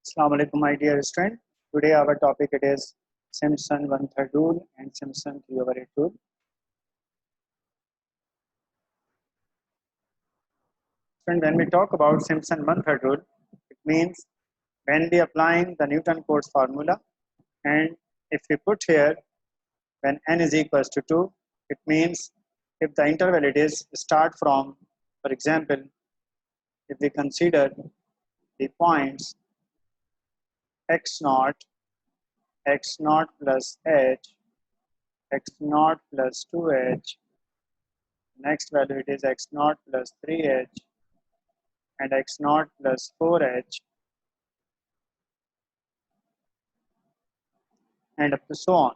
Assalamu alaikum, my dear student. Today our topic it is Simpson one-third rule and Simpson 3/8 rule. Friend, when we talk about Simpson one-third rule, it means when we applying the Newton-Cotes formula, and if we put here when n is equals to 2, it means if the interval it is start from, for example, if we consider the points x naught plus h, x naught plus 2h, next value it is x naught plus 3h, and x naught plus 4h, and up to so on.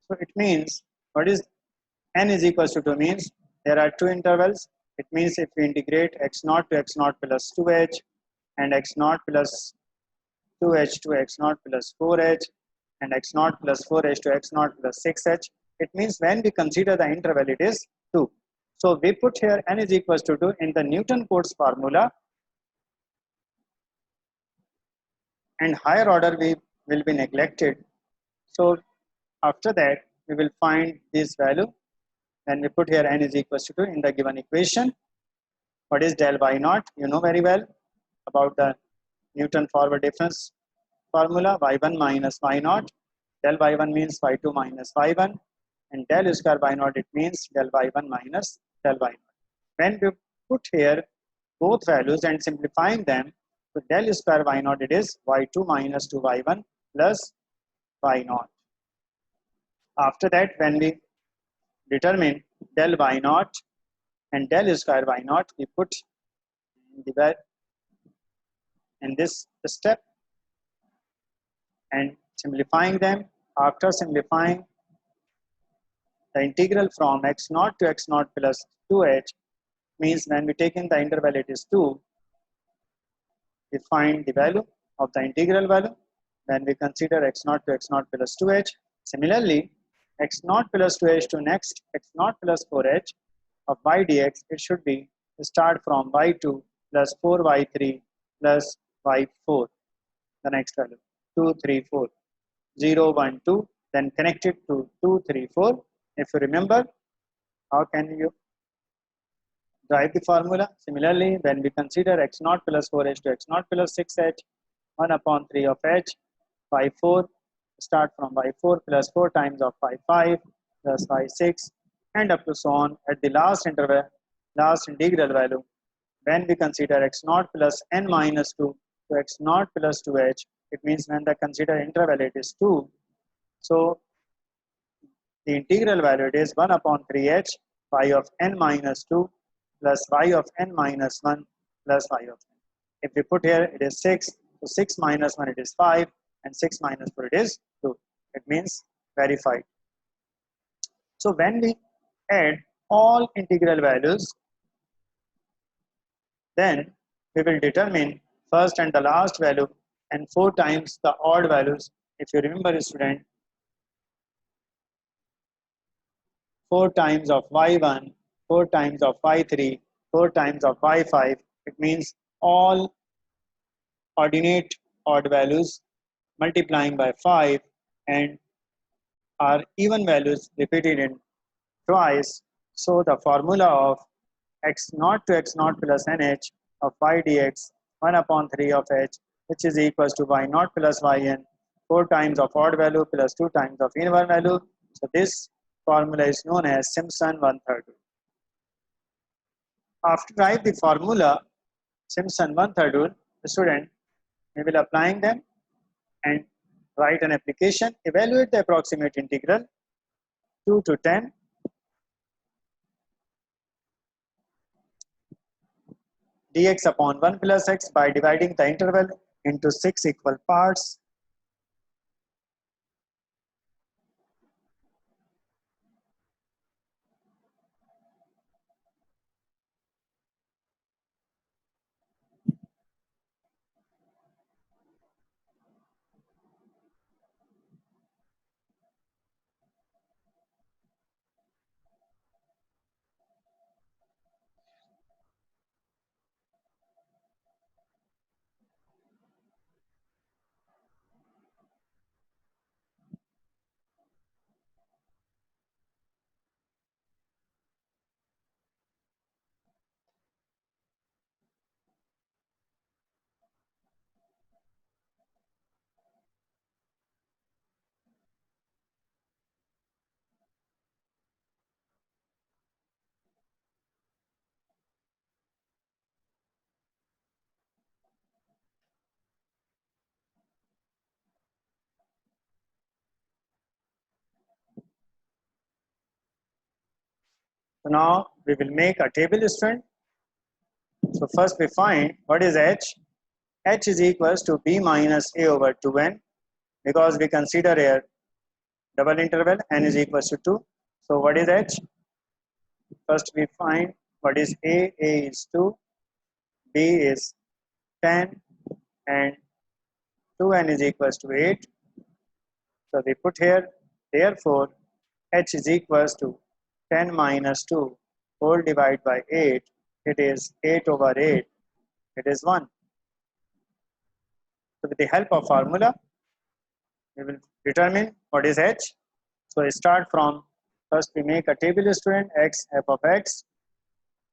So it means what is n is equals to 2 means there are two intervals. It means if we integrate x naught to x naught plus 2h and x naught plus 2h to x naught plus 4h and x naught plus 4h to x naught plus 6h, it means when we consider the interval it is 2. So we put here n is equals to 2 in the Newton-Cotes formula, and higher order we will be neglected. So after that we will find this value when we put here n is equals to 2 in the given equation. What is del y naught? You know very well about the Newton forward difference formula, y1 minus y naught. Del y1 means y2 minus y1, and del square y naught it means del y1 minus del y naught. When we put here both values and simplifying them, so del square y naught it is y2 minus 2y1 plus y naught. After that, when we determine del y naught and del square y naught, we put in this step and simplifying them. After simplifying the integral from x naught to x naught plus 2h means when we take in the interval it is 2, we find the value of the integral value when we consider x naught to x naught plus 2h. Similarly, x naught plus 2h to next x naught plus 4h of y dx, it should be start from y2 plus 4y3 plus y4, the next value 2, 3, 4, 0, 1, 2, then connect it to 2, 3, 4. If you remember, how can you write the formula? Similarly, when we consider x naught plus 4h to x naught plus 6h, 1 upon 3 of h, y4, start from y4 plus 4 times of y5 plus y6, and up to so on at the last interval, last integral value. When we consider x naught plus n minus 2 to x naught plus 2h, it means when the consider interval it is 2. So the integral value it is 1 upon 3h y of n minus 2 plus y of n minus 1 plus y of n. If we put here it is 6, so 6 minus 1 it is 5, and 6 minus 4 it is 2. It means verified. So when we add all integral values, then we will determine first and the last value and 4 times the odd values. If you remember, student, 4 times of y1, 4 times of y3, 4 times of y5, it means all ordinate odd values multiplying by 5 and are even values repeated in twice. So the formula of x naught to x naught plus nh of y dx 1 upon 3 of h, which is equals to y naught plus yn, 4 times of odd value plus 2 times of even value. So this formula is known as Simpson one-third rule. After write the formula Simpson one-third rule, the student we will applying them and write an application. Evaluate the approximate integral 2 to 10 dx upon 1 plus x by dividing the interval into 6 equal parts. So now we will make a table, student. So first we find what is h. H is equals to b minus a over 2n, because we consider here double interval, n is equals to 2. So what is h? First we find what is a. A is 2, b is 10, and 2n is equals to 8. So we put here, therefore h is equals to 10 minus 2 whole divided by 8. It is 8 over 8. It is 1. So with the help of formula, we will determine what is h. So start from, first we make a table, student. X, f of x.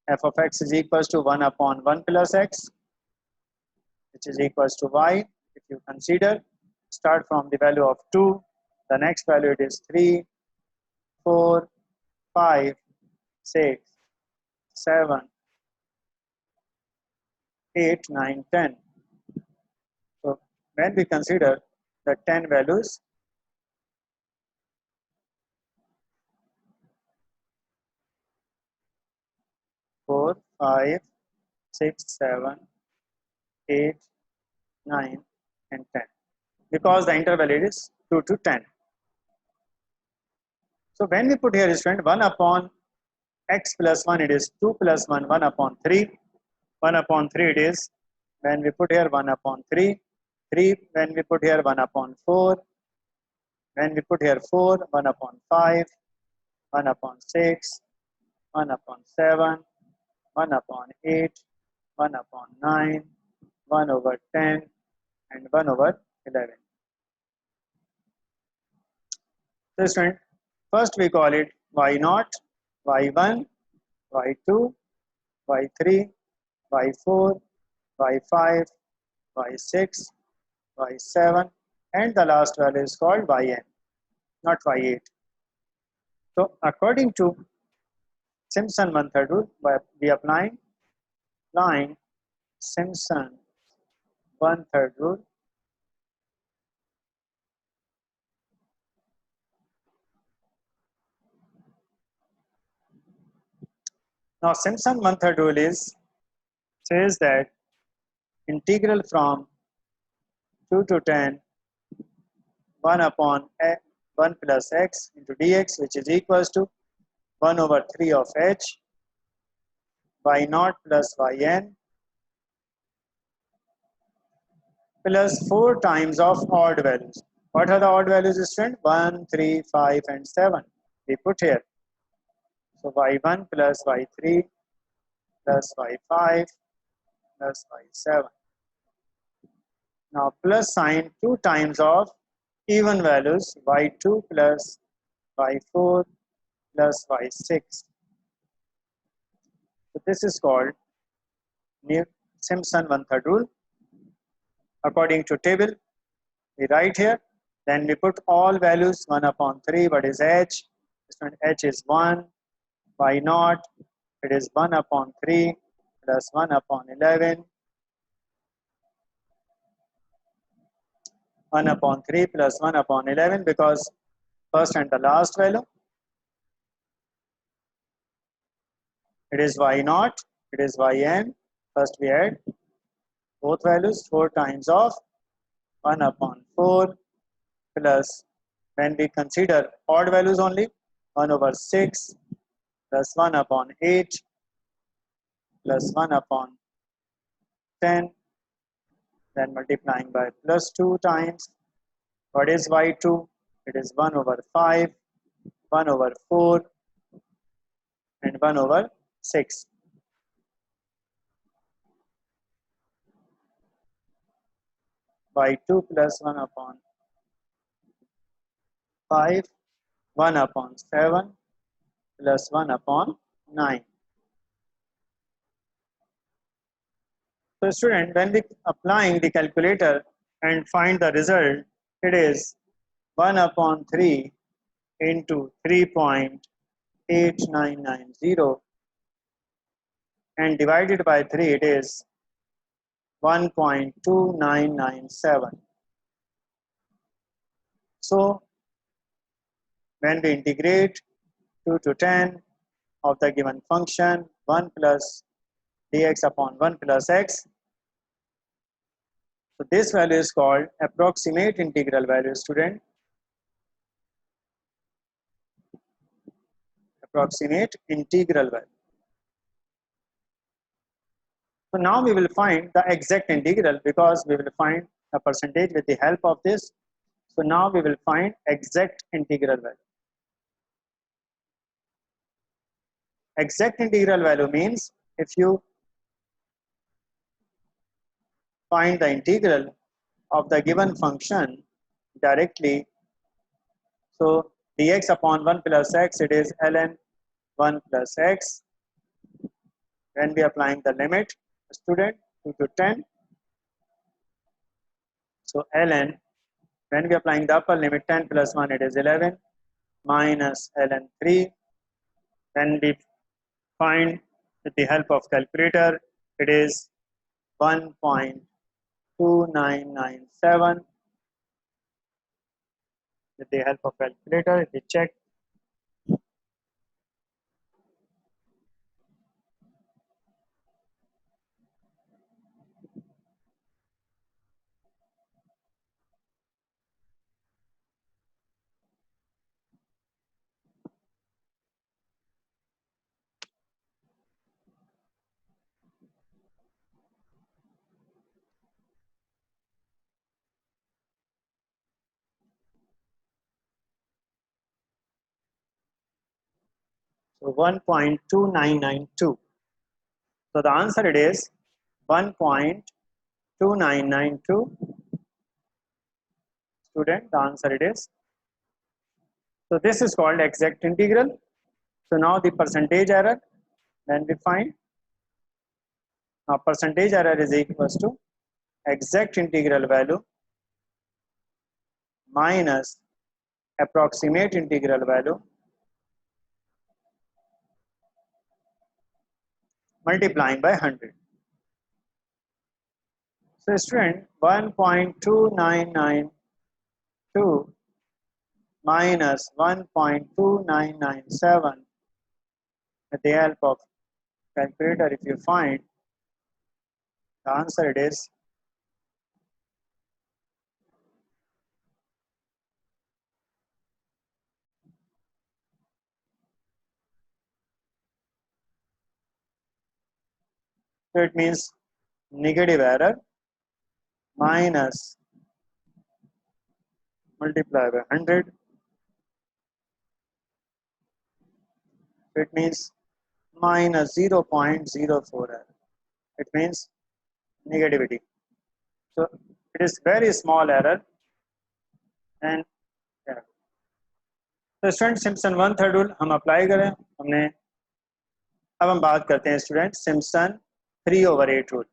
F of x is equals to 1 upon 1 plus x, which is equals to y. If you consider, start from the value of 2. The next value it is 3, 4, 5, 6, 7, 8, 9, 10. So when we consider the 10 values, four, 5, 6, 7, 8, 9, and 10, because the interval is 2 to 10. So when we put here, student, 1 upon x plus 1, it is 2 plus 1, 1 upon 3. 1 upon 3 it is, when we put here 1 upon 3. 3 when we put here 1 upon 4. When we put here 4, 1 upon 5, 1 upon 6, 1 upon 7, 1 upon 8, 1 upon 9, 1 over 10, and 1 over 11. So student, first we call it y0, y1, y2, y3, y4, y5, y6, y7, and the last value is called yn, not y8. So according to Simpson one-third rule, we applying Simpson one-third rule. Now Simpson one-third rule says that integral from 2 to 10 1 upon 1 plus x into dx, which is equals to 1 over 3 of h y0 plus yn plus 4 times of odd values. What are the odd values, student? 1, 3, 5, and 7. We put here. So y1 plus y3 plus y5 plus y7. Now plus sign 2 times of even values, y2 plus y4 plus y6. So this is called Simpson one-third rule. According to table, we write here, then we put all values 1 upon 3. What is h? H is 1. Y0, it is 1 upon 3 plus 1 upon 11. 1 upon 3 plus 1 upon 11, because first and the last value, it is y0, it is yn. First we add both values, 4 times of 1 upon 4 plus, when we consider odd values only, 1 over 6 plus 1 upon 8 plus 1 upon 10, then multiplying by plus 2 times. What is y2? It is 1 over 5, 1 over 4, and 1 over 6. Y2 plus 1 upon 5, 1 upon 7 plus 1 upon 9. So student, when we applying the calculator and find the result, it is 1 upon 3 into 3.8990, and divided by 3, it is 1.2997. So when we integrate 2 to 10, of the given function 1 plus dx upon 1 plus x. So this value is called approximate integral value, student. Approximate integral value. So now we will find the exact integral because we will find a percentage with the help of this. So now we will find exact integral value. Exact integral value means if you find the integral of the given function directly, so dx upon 1 plus x, it is ln 1 plus x. When we are applying the limit, student, 2 to 10, so ln, when we are applying the upper limit 10 plus 1, it is 11 minus ln 3. When we find with the help of calculator, it is 1.2997. With the help of calculator, we check. So 1.2992. So the answer it is 1.2992. Student, the answer it is. So this is called exact integral. So now the percentage error, when we find, now percentage error is equals to exact integral value minus approximate integral value multiplying by 100. So student, 1.2992 minus 1.2997 with the help of calculator, if you find, the answer it is 'So it means negative error minus multiply by 100. So it means minus 0.04 error. It means negativity. So it is very small error. And yeah. तो student Simpson one third rule हम apply करें हमने. अब हम बात करते हैं student Simpson 3/8 rule.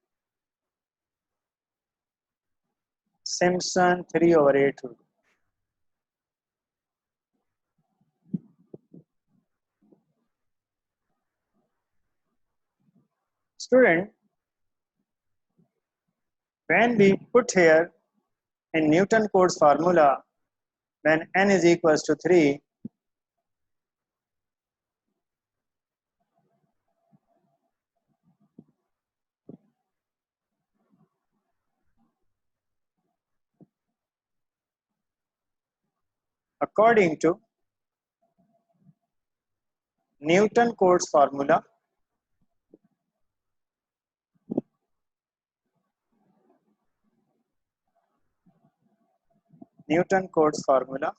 Simpson 3/8 rule. Student, when we put here in Newton Cotes formula, when n is equals to 3, according to Newton Cotes formula, Newton Cotes formula,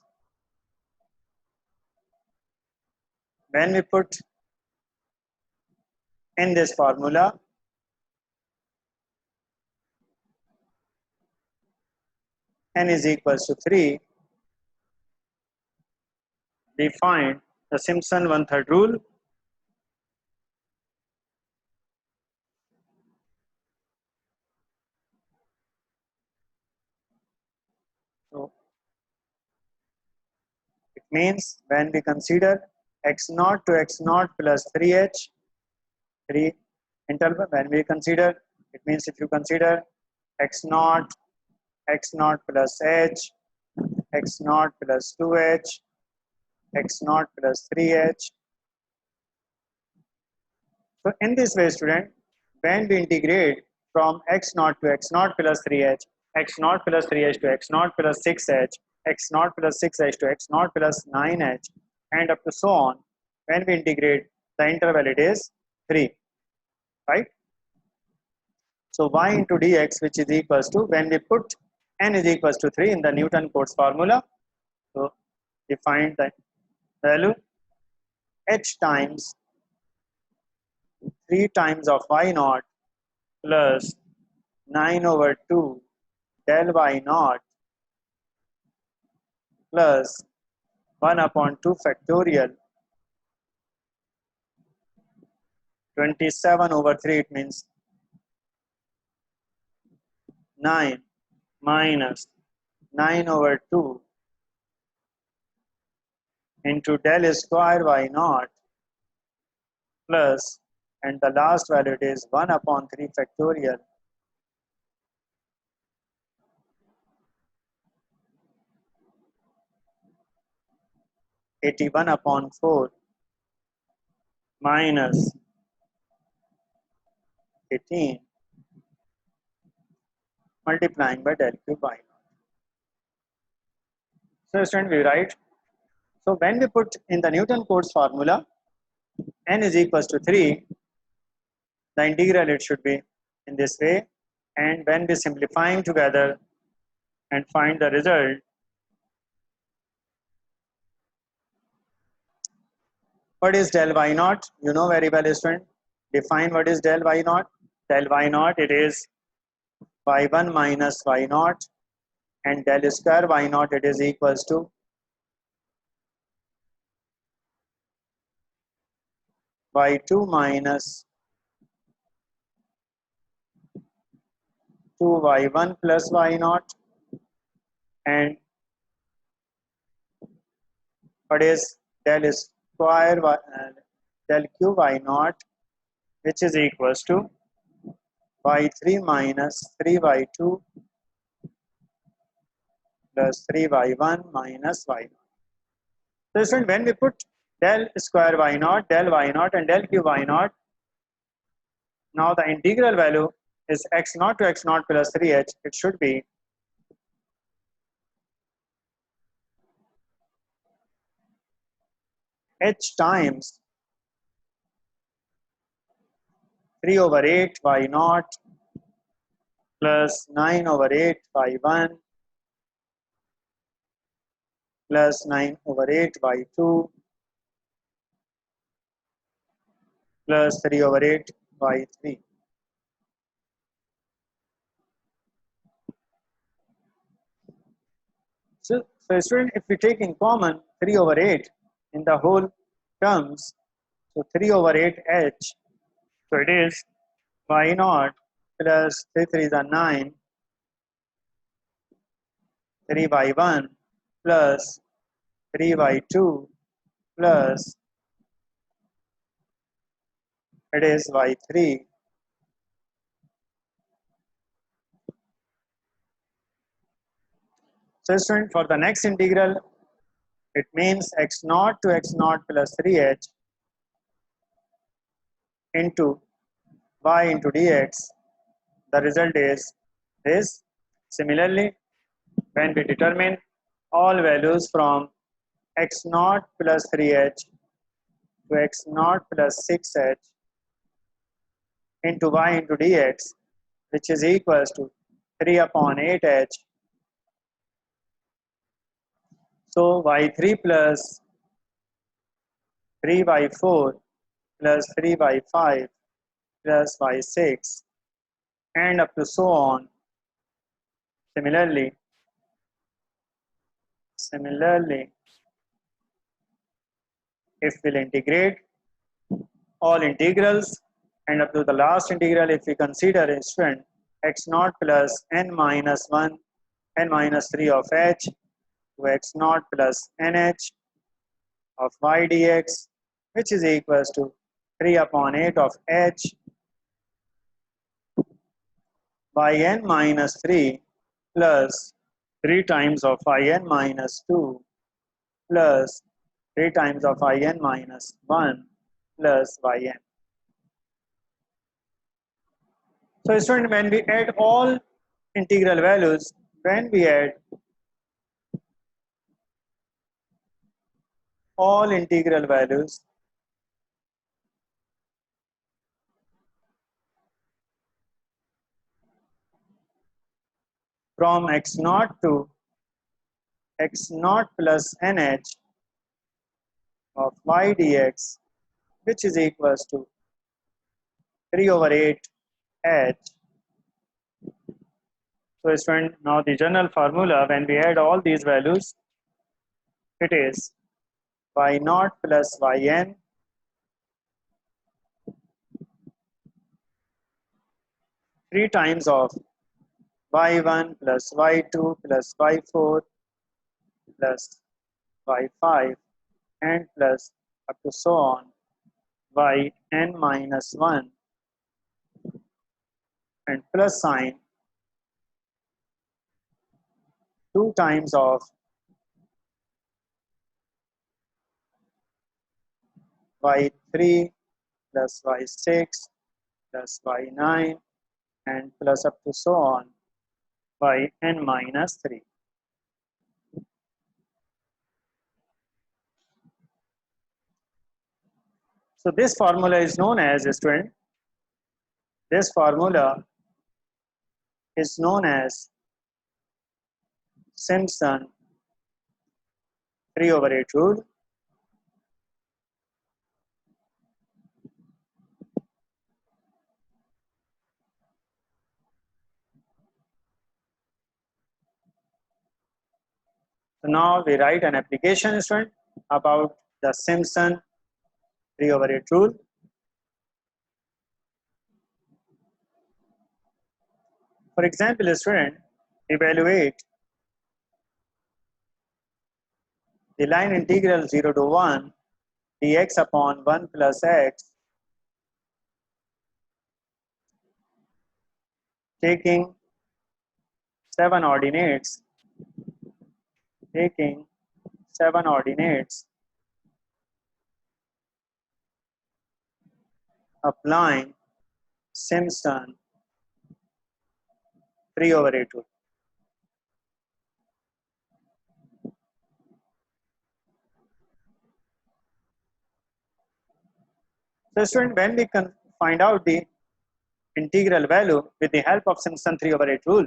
when we put in this formula, n is equals to 3, we find the Simpson 1/3 rule. So it means when we consider x naught to x naught plus 3h, 3 interval, when we consider, it means if you consider x naught plus h, x naught plus 2h, x naught plus 3h, So in this way, student, when we integrate from x naught to x naught plus 3h, x naught plus 3h to x naught plus 6h, x naught plus 6h to x naught plus 9h, and up to so on, when we integrate the interval, it is 3, right? So y into dx, which is equals to, when we put n is equals to 3 in the Newton-Cotes formula, so we find the value h times 3 times of y naught plus 9 over 2 del y naught plus 1 upon 2 factorial 27 over 3, it means 9 minus 9 over 2 into del square y naught plus, and the last value it is 1 upon 3 factorial 81 upon 4 minus 18 multiplying by del cube y naught. So student, we write, so when we put in the Newton-Cotes formula, n is equals to 3, the integral it should be in this way, and when we simplifying together and find the result, what is del y naught? You know very well, student. Define what is del y naught. Del y naught, it is y1 minus y naught, and del square y naught, it is equals to y2 minus 2y1 plus y naught, and what is del square del cube y naught, which is equals to y3 minus 3y2 plus 3y1 minus y naught. So student, when we put del square y naught, and del cube y naught, now the integral value is x naught to x naught plus 3h. It should be h times 3 over 8 y naught plus 9 over 8 y1 plus 9 over 8 y2 plus 3 over 8 y3. So student, if we take in common 3 over 8 in the whole terms, so 3 over 8h, so it is y naught plus 3 3 is 9, 3y1 plus 3y2 plus, it is y3 . So student, for the next integral, it means x naught to x naught plus 3h into y into dx. The result is this. Similarly, when we determine all values from x naught plus 3h to x naught plus 6h into y into dx, which is equals to 3 upon 8h. So y3 plus 3y4 plus 3y5 plus y6 and up to so on. Similarly, if we'll integrate all integrals and up to the last integral, if we consider instrument x naught plus n minus 1 n minus 3 of h to x naught plus nh of y dx, which is equals to 3 upon 8 of h yn minus 3 plus 3 times of yn minus 2 plus 3 times of in minus 1 plus yn. So student, when we add all integral values, when we add all integral values from x naught to x naught plus nh of y dx, which is equals to 3 over 8 h. So student, now the general formula, when we add all these values, it is y naught plus yn 3 times of y1 plus y2 plus y4 plus y5 and plus up to so on yn minus 1 and plus sign 2 times of y3 plus y6 plus y9 and plus up to so on yn minus 3. So this formula is known as, student, this formula is known as Simpson 3 over 8 rule. So now we write an application, student, about the Simpson 3 over 8 rule. For example, student, evaluate the line integral 0 to 1 dx upon 1 plus x, taking 7 ordinates, applying Simpson 3 over 8 rule. So student, when we can find out the integral value with the help of Simpson 3 over 8 rule,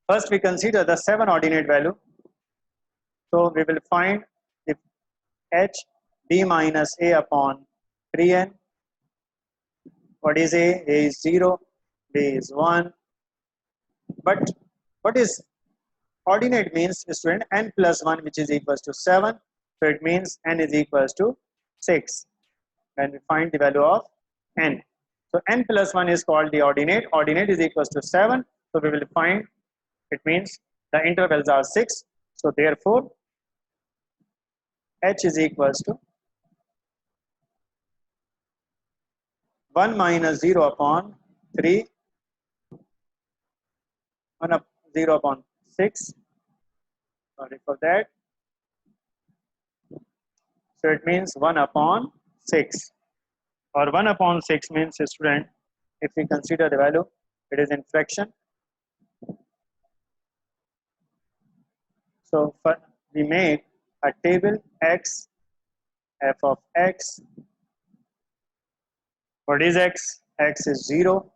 first we consider the 7 ordinate value. So we will find if h b minus a upon 3n. What is a? A is 0, b is 1. But what is ordinate means, student? N plus 1, which is equals to 7. So it means n is equals to 6 when we find the value of n. So n plus 1 is called the ordinate. Ordinate is equals to 7. So we will find, it means the intervals are 6. So therefore, h is equals to 1 minus 0 upon 3, 1 up 0 upon 6. Sorry for that. So it means 1 upon 6. Or 1 upon 6 means, student, if we consider the value, it is in fraction. So we make a table x, f of x. What is x? X is 0,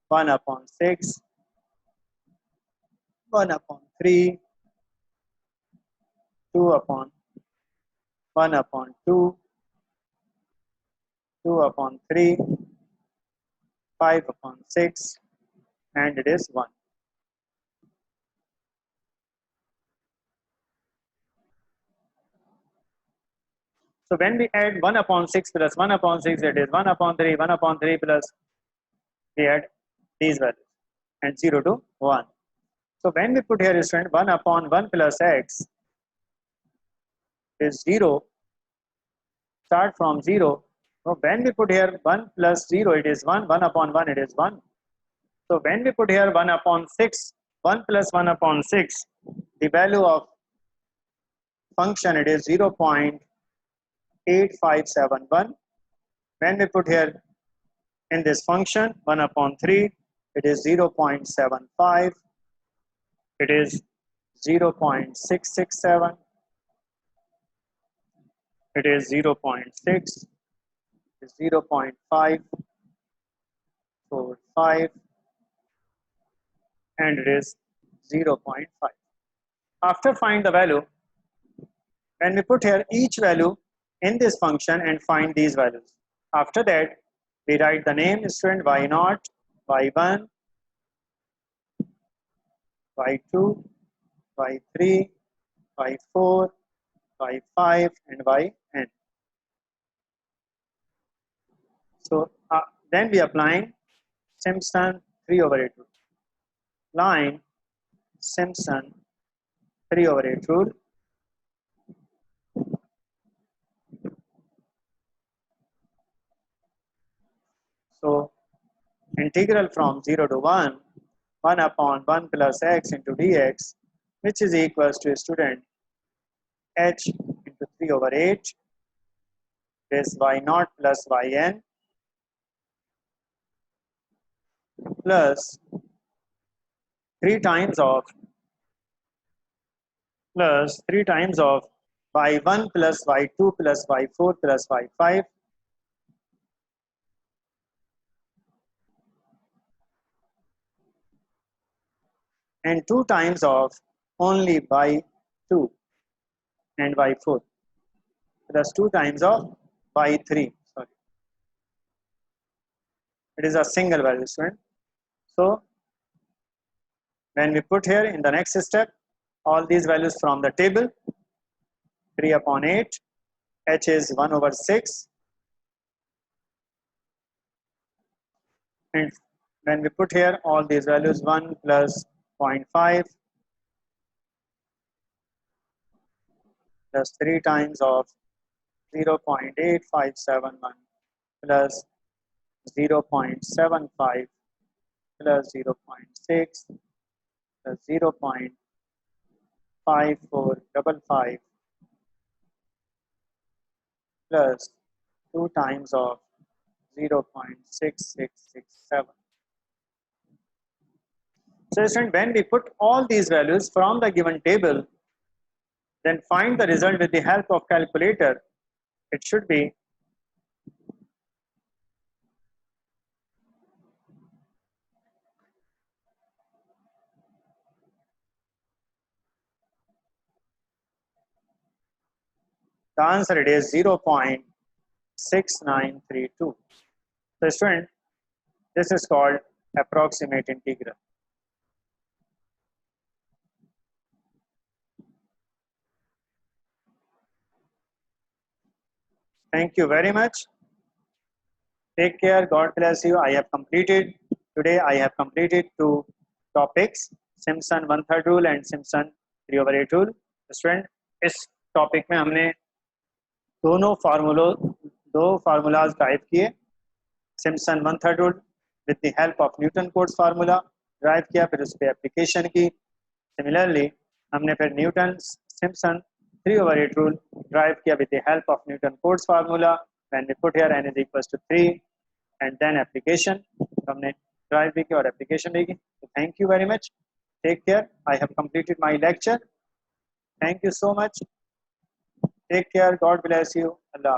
1 upon 6, 1 upon 3, 2 upon 1 upon 2, 2 upon 3, 5 upon 6, and it is 1. So when we add 1 upon 6 plus 1 upon 6, it is 1 upon 3, 1 upon 3 plus, we add these values, and 0 to 1. So when we put here, student, 1 upon 1 plus x is 0, start from 0. So when we put here 1 plus 0, it is 1, 1 upon 1, it is 1. So when we put here 1 upon 6, 1 plus 1 upon 6, the value of function, it is 0.8571. When we put here in this function 1 upon 3, it is 0.75, it is 0.667, it is 0.6, it is 0.545, and it is 0.5. After find the value, when we put here each value in this function and find these values. After that, we write the name student y0, y1, y2, y3, y4, y5, and yn. So then we applying Simpson 3/8 rule. Line Simpson 3/8 rule. So integral from 0 to 1, 1 upon 1 plus x into dx, which is equals to student h into 3/8 is y0 plus yn plus 3 times of y1 plus y2 plus y4 plus y5 and 2 times of only y2 and y4 plus 2 times of y3. Sorry, it is a single value student. So when we put here in the next step all these values from the table, 3 upon 8, h is 1/6, and when we put here all these values 1 plus 0.5 plus 3 times of 0.8571 plus 0.75 plus 0.6 plus 0.5455 plus 2 times of 0.6667. So student, when we put all these values from the given table, then find the result with the help of calculator, it should be the answer it is 0.6932. So student, this is called approximate integral. Thank you very much. Take care. God bless you. I have completed today. I have completed 2 topics: Simpson 1/3 rule and Simpson 3/8 rule. Student, इस topic में हमने दो formulas drive किए. Simpson 1/3 rule with the help of Newton Cotes formula drive किया, फिर उस पर application की. सिमिलरली हमने फिर न्यूटन सिम्पसन 3/8 rule ड्राइव किया with the help of Newton Cotes formula. When we put here n is equals to 3 and then application, हमने drive भी किया और एप्लीकेशन भी की. So thank you very much. Take care. I have completed my lecture. Thank you so much. Take care. God bless you. Allah.